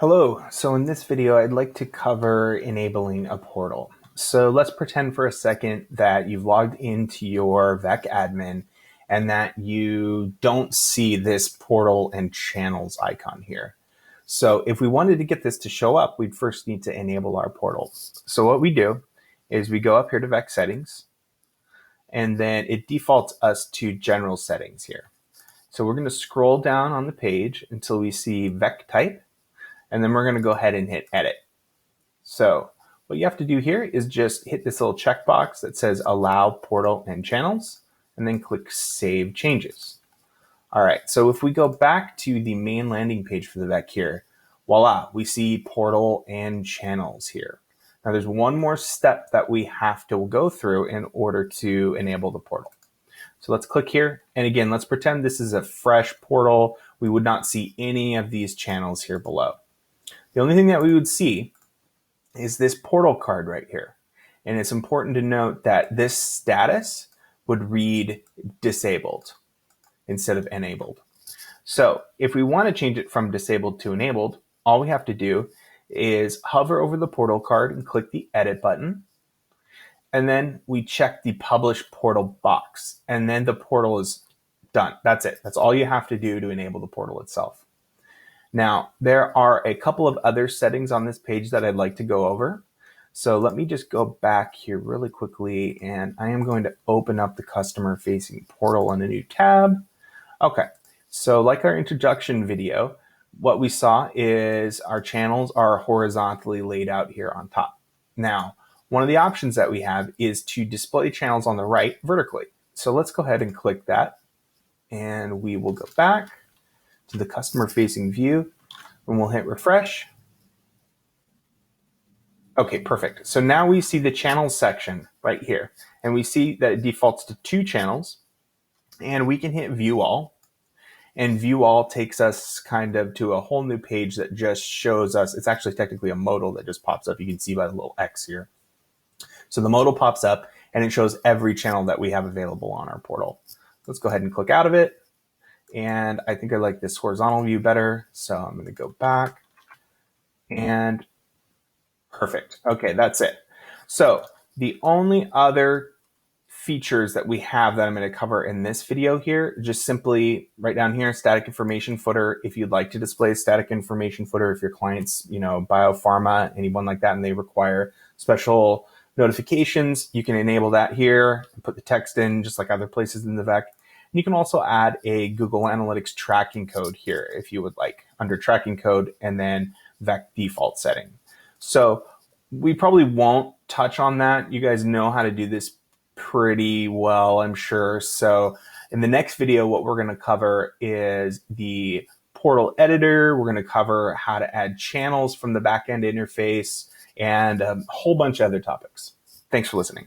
Hello, so in this video I'd like to cover enabling a portal. So let's pretend for a second that you've logged into your VEC admin and that you don't see this portal and channels icon here. So if we wanted to get this to show up, we'd first need to enable our portal. So what we do is we go up here to VEC settings, and then it defaults us to general settings here. So we're going to scroll down on the page until we see VEC type, and then we're going to go ahead and hit edit. So what you have to do here is just hit this little checkbox that says allow portal and channels, and then click save changes. All right, so if we go back to the main landing page for the VEC here, voila, we see portal and channels here. Now there's one more step that we have to go through in order to enable the portal. So let's click here, and again, let's pretend this is a fresh portal. We would not see any of these channels here below. The only thing that we would see is this portal card right here. And it's important to note that this status would read disabled instead of enabled. So if we want to change it from disabled to enabled, all we have to do is hover over the portal card and click the edit button. And then we check the publish portal box, and then the portal is done. That's it. That's all you have to do to enable the portal itself. Now, there are a couple of other settings on this page that I'd like to go over. So let me just go back here really quickly, and I am going to open up the customer-facing portal in a new tab. Okay, so like our introduction video, what we saw is our channels are horizontally laid out here on top. Now, one of the options that we have is to display channels on the right vertically. So let's go ahead and click that, and we will go back to the customer facing view, and we'll hit refresh. Okay, perfect. So now we see the channels section right here, and we see that it defaults to 2 channels, and we can hit view all, and view all takes us kind of to a whole new page that just shows us, it's actually technically a modal that just pops up. You can see by the little X here. So the modal pops up and it shows every channel that we have available on our portal. Let's go ahead and click out of it. And I think I like this horizontal view better. So I'm going to go back, and perfect. Okay, that's it. So the only other features that we have that I'm going to cover in this video here, just simply right down here, static information footer. If you'd like to display static information footer, if your client's, biopharma, anyone like that, and they require special notifications, you can enable that here and put the text in just like other places in the VEC. You can also add a Google Analytics tracking code here if you would like, under tracking code and then VEC default setting. So we probably won't touch on that. You guys know how to do this pretty well, I'm sure. So in the next video, what we're going to cover is the portal editor. We're going to cover how to add channels from the backend interface and a whole bunch of other topics. Thanks for listening.